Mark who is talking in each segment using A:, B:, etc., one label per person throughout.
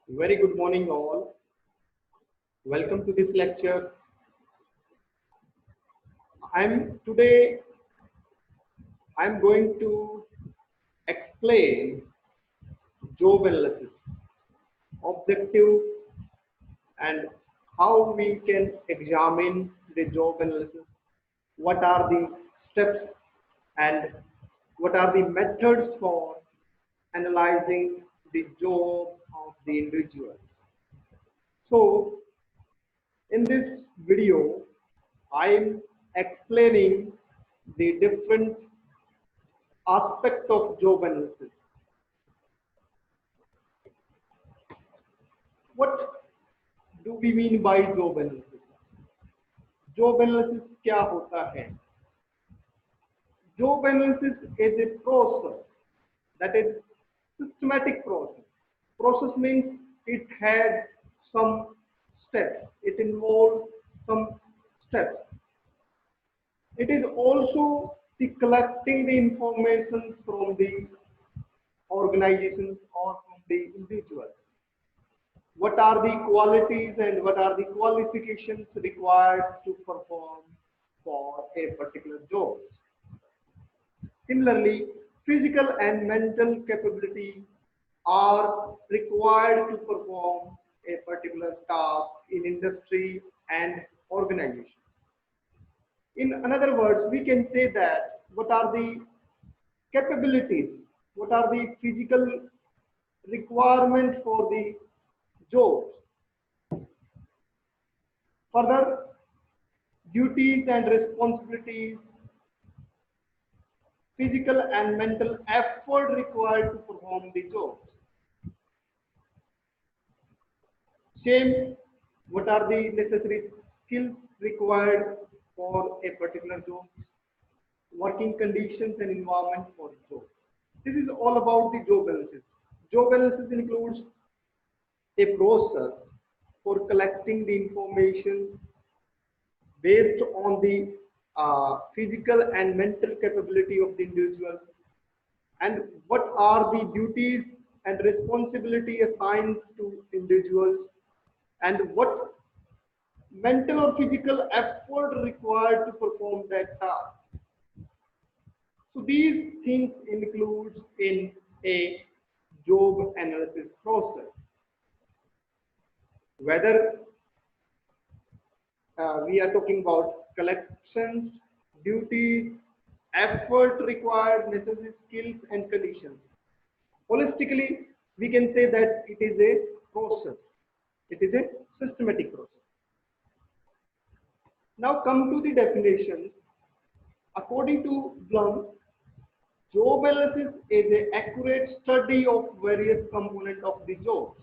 A: Very good morning, all. Welcome to this lecture. Today. I'm going to explain job analysis, objective, and how we can examine the job analysis. What are the steps and what are the methods for analyzing the job of the individual. So, in this video, I'm explaining the different aspects of job analysis. What do we mean by job analysis? Job analysis क्या होता है? Job analysis is a process that is systematic process. Process means it has some steps. It involves some steps. It is also the collecting the information from the organizations or from the individuals. What are the qualities and what are the qualifications required to perform for a particular job? Similarly, physical and mental capability are required to perform a particular task in industry and organization. In other words, we can say that what are the capabilities, what are the physical requirements for the jobs. Further, duties and responsibilities, physical and mental effort required to perform the jobs. Same, what are the necessary skills required for a particular job, working conditions and environment for the job. This is all about the job analysis. Job analysis includes a process for collecting the information based on the physical and mental capability of the individual, and what are the duties and responsibility assigned to individuals, and what mental or physical effort required to perform that task. So these things includes in a job analysis process. Whether we are talking about collections, duties, effort required, necessary skills and conditions. Holistically, we can say that it is a process. It is a systematic process. Now come to the definition. According to Blum, job analysis is an accurate study of various components of the job.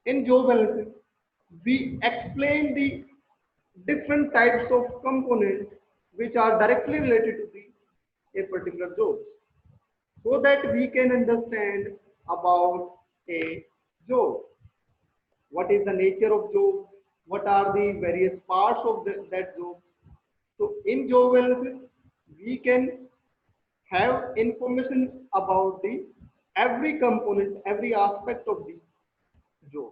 A: In job analysis, we explain the different types of components which are directly related to a particular job, so that we can understand about a job. What is the nature of job? What are the various parts of that job? So in job analysis, we can have information about the every component, every aspect of the job.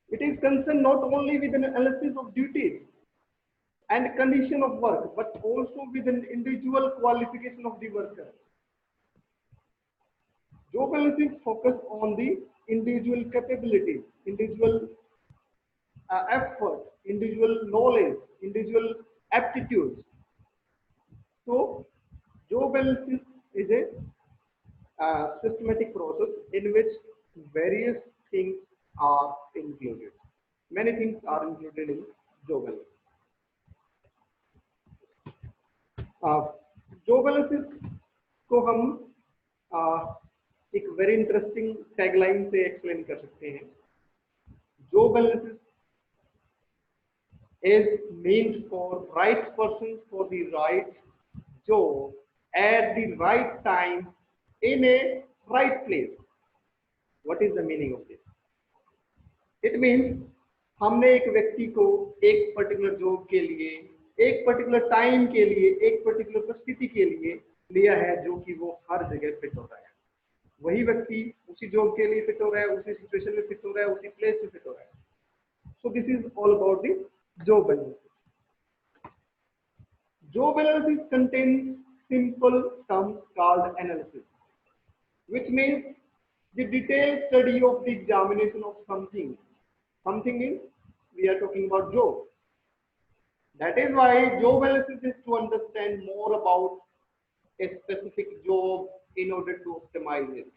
A: It is concerned not only with an analysis of duties and condition of work, but also with an individual qualification of the worker. Job analysis focus on the individual capabilities, individual effort, individual knowledge, individual aptitudes. So, job analysis is a systematic process in which various things are included. Many things are included in job analysis. Job analysis को हम एक very interesting tagline से explain कर सकते हैं. Job analysis is meant for right person for the right job at the right time in a right place. What is the meaning of this? It means हमने एक व्यक्ति को एक particular job के लिए, एक पर्टिकुलर टाइम के लिए, एक पर्टिकुलर परिस्थिति के लिए लिया है जो कि वो हर जगह फिट होता है. वही व्यक्ति उसी जॉब के लिए फिट हो रहा है, उसी सिचुएशन में फिट हो रहा है, उसी प्लेस में फिट हो रहा है. So this is all about the job analysis. Job analysis contains simple terms called analysis, which means the detailed study of the examination of something. Something means we are talking about job. That is why job analysis is to understand more about a specific job in order to optimize it,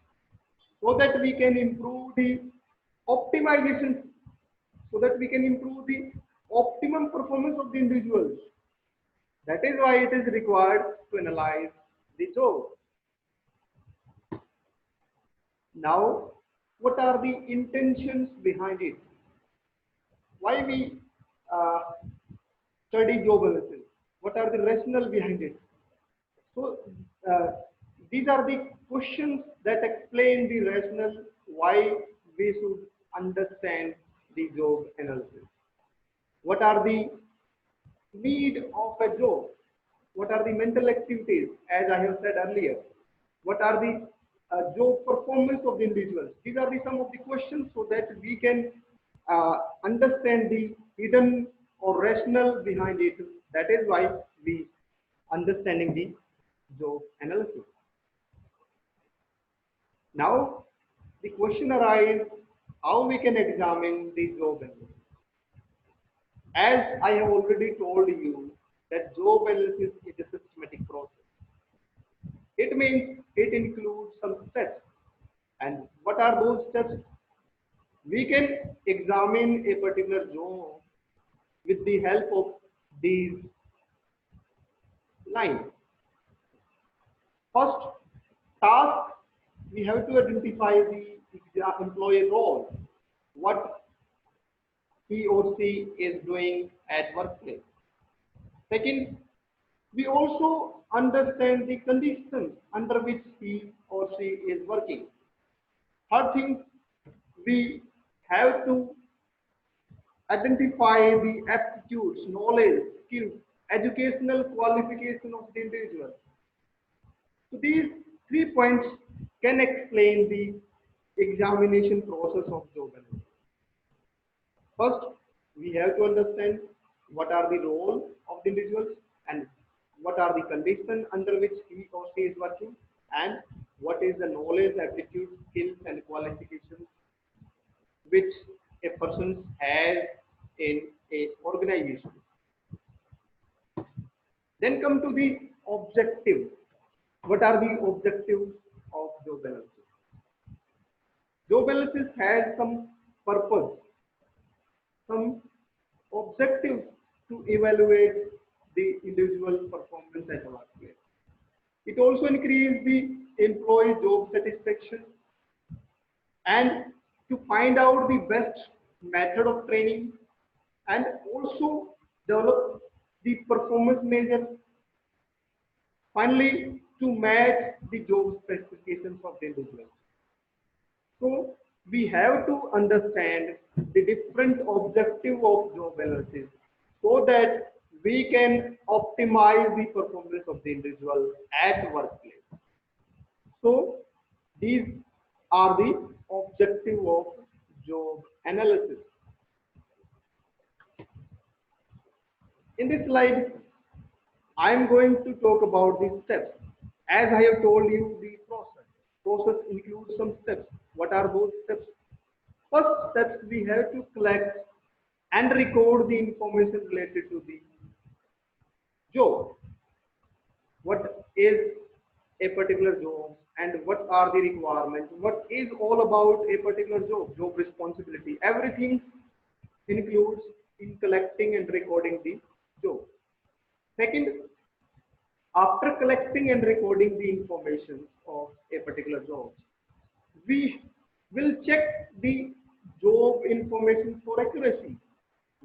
A: so that we can improve the optimization, so that we can improve the optimum performance of the individuals. That is why it is required to analyze the job. Now, what are the intentions behind it? Why we uh, study job analysis? What are the rationale behind it? So, uh, these are the questions that explain the rationale why we should understand the job analysis. What are the need of a job? What are the mental activities, as I have said earlier? What are the job performance of the individuals? These are the some of the questions so that we can understand the hidden or rationale behind it. That is why we understanding the job analysis. Now, the question arises how we can examine the job analysis. As I have already told you that job analysis is a systematic process. It means it includes some steps. And what are those steps? We can examine a particular job with the help of these lines. First, task, we have to identify the employee role, what he or she is doing at workplace. Second, we also understand the conditions under which he or she is working. Third thing, we have to identify the aptitudes, knowledge, skills, educational qualification of the individual. So these 3 points can explain the examination process of job analysis. First, we have to understand what are the role of the individuals and what are the conditions under which he or she is working and what is the knowledge, aptitude, skills and qualifications which a person has in a organization. Then come to the objective. What are the objectives of job analysis? Job analysis has some purpose, some objectives to evaluate the individual performance at a workplace. It also increases the employee job satisfaction and to find out the best method of training and also develop the performance measure. Finally, to match the job specifications of the individual. So we have to understand the different objective of job analysis so that we can optimize the performance of the individual at workplace. So these are the objective of job analysis. In this slide, I am going to talk about the steps. As I have told you, the process. Process includes some steps. What are those steps? First steps, we have to collect and record the information related to the job. What is a particular job and what are the requirements? What is all about a particular job responsibility? Everything includes in collecting and recording the job. Second, after collecting and recording the information of a particular job, we will check the job information for accuracy,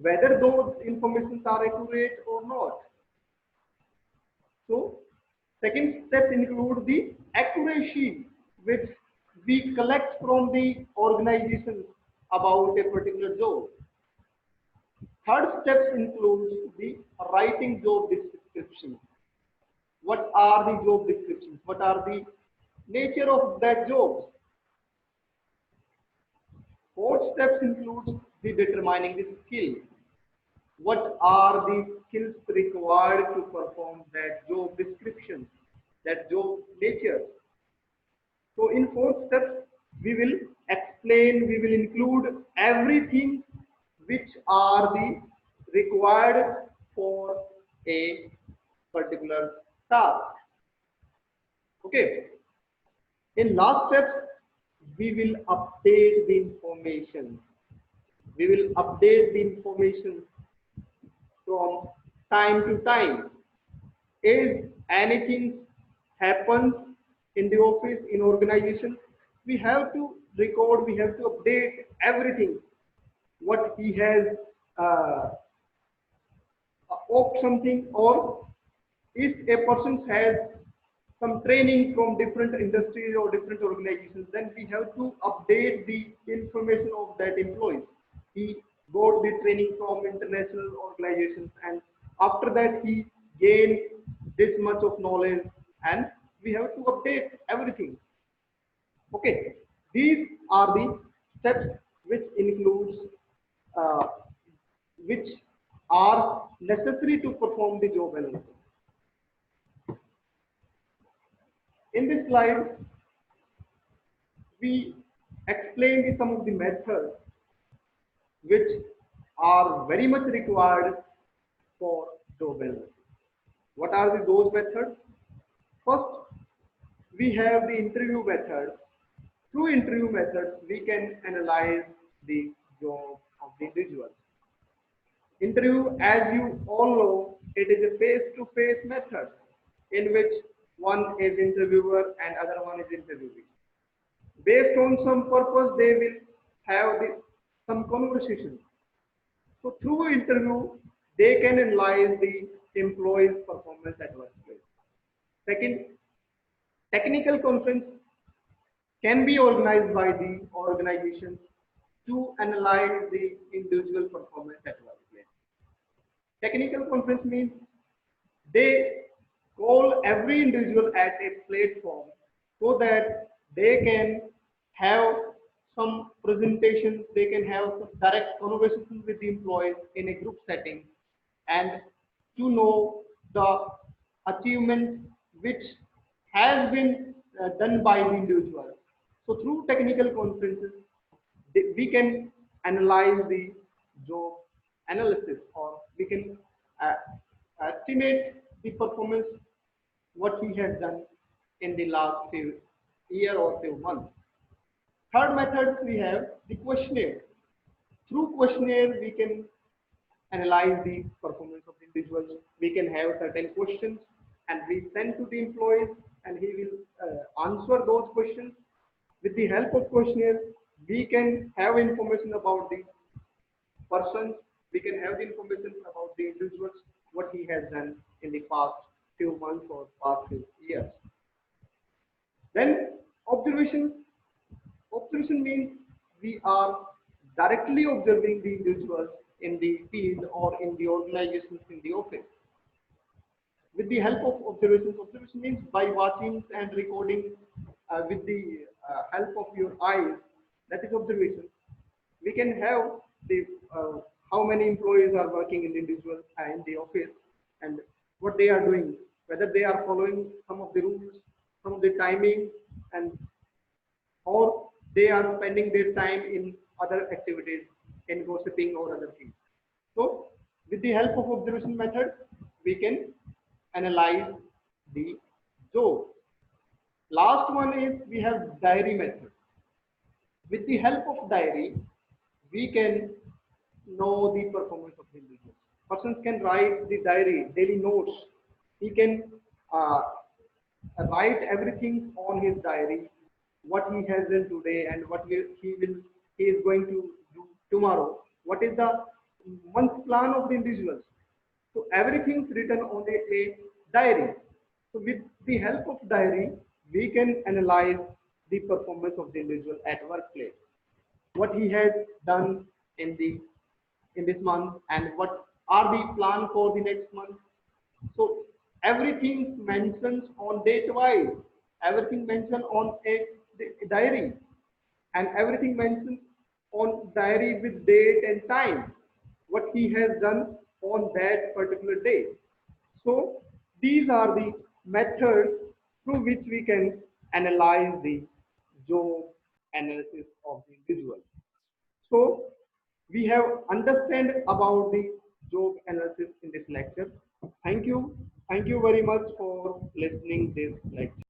A: whether those informations are accurate or not. So, second step include the accuracy which we collect from the organization about a particular job. Third step includes the writing job description. What are the job descriptions? What are the nature of that job? Fourth steps includes the determining the skill. What are the skills required to perform that job description, that job nature? So in fourth step, we will explain, we will include everything which are the required for a particular task. Okay. In last step, we will update the information. We will update the information from time to time. If anything happens in the office, in organization, we have to record, we have to update everything what he has uh, opt something, or if a person has some training from different industries or different organizations, then we have to update the information of that employee. He got the training from international organizations, and after that he gained this much of knowledge, and we have to update everything. Okay, these are the steps which includes uh, which are necessary to perform the job analysis. In this slide, we explain some of the methods which are very much required for job analysis. What are those methods? First, we have the interview method. Through interview methods, we can analyze the job of the individual. Interview, as you all know, it is a face-to-face method in which one is interviewer and other one is interviewee. Based on some purpose, they will have some conversation. So through interview, they can analyze the employee's performance at workplace. Second, technical conference can be organized by the organization to analyze the individual performance at workplace. Technical conference means they call every individual at a platform so that they can have some presentations, they can have some direct conversations with the employees in a group setting, and to know the achievements which has been done by the individual. So through technical conferences, we can analyze the job analysis, or we can uh, estimate the performance what he has done in the last few year or few months. Third method, we have the questionnaire. Through questionnaire, we can analyze the performance of the individuals. We can have certain questions and we send to the employees, and he will answer those questions. With the help of questionnaire, we can have information about the persons, we can have the information about the individuals, what he has done in the past few months or past few years. Then observation. Observation means we are directly observing the individuals in the field or in the organizations in the office. With the help of observations, observation means by watching and recording with the help of your eyes, that is observation. We can have the how many employees are working in the individual in the office, and what they are doing, whether they are following some of the rules, some of the timing, and or they are spending their time in other activities, in gossiping or other things. So with the help of observation method, we can analyze the job. Last one is we have diary method. With the help of diary, we can know the performance of the individual. Persons can write the diary, daily notes. He can uh, write everything on his diary, what he has done today and what he is going to do tomorrow. What is the month plan of the individuals? So everything's written on a diary. So with the help of diary, we can analyze the performance of the individual at workplace, what he has done in the in this month, and what are the plan for the next month. So everything mentions on date wise, everything mentioned on a diary, and everything mentioned on diary with date and time, what he has done on that particular day. So these are the methods through which we can analyze the job analysis of the individual. So we have understand about the job analysis in this lecture. Thank you. Thank you very much for listening this lecture.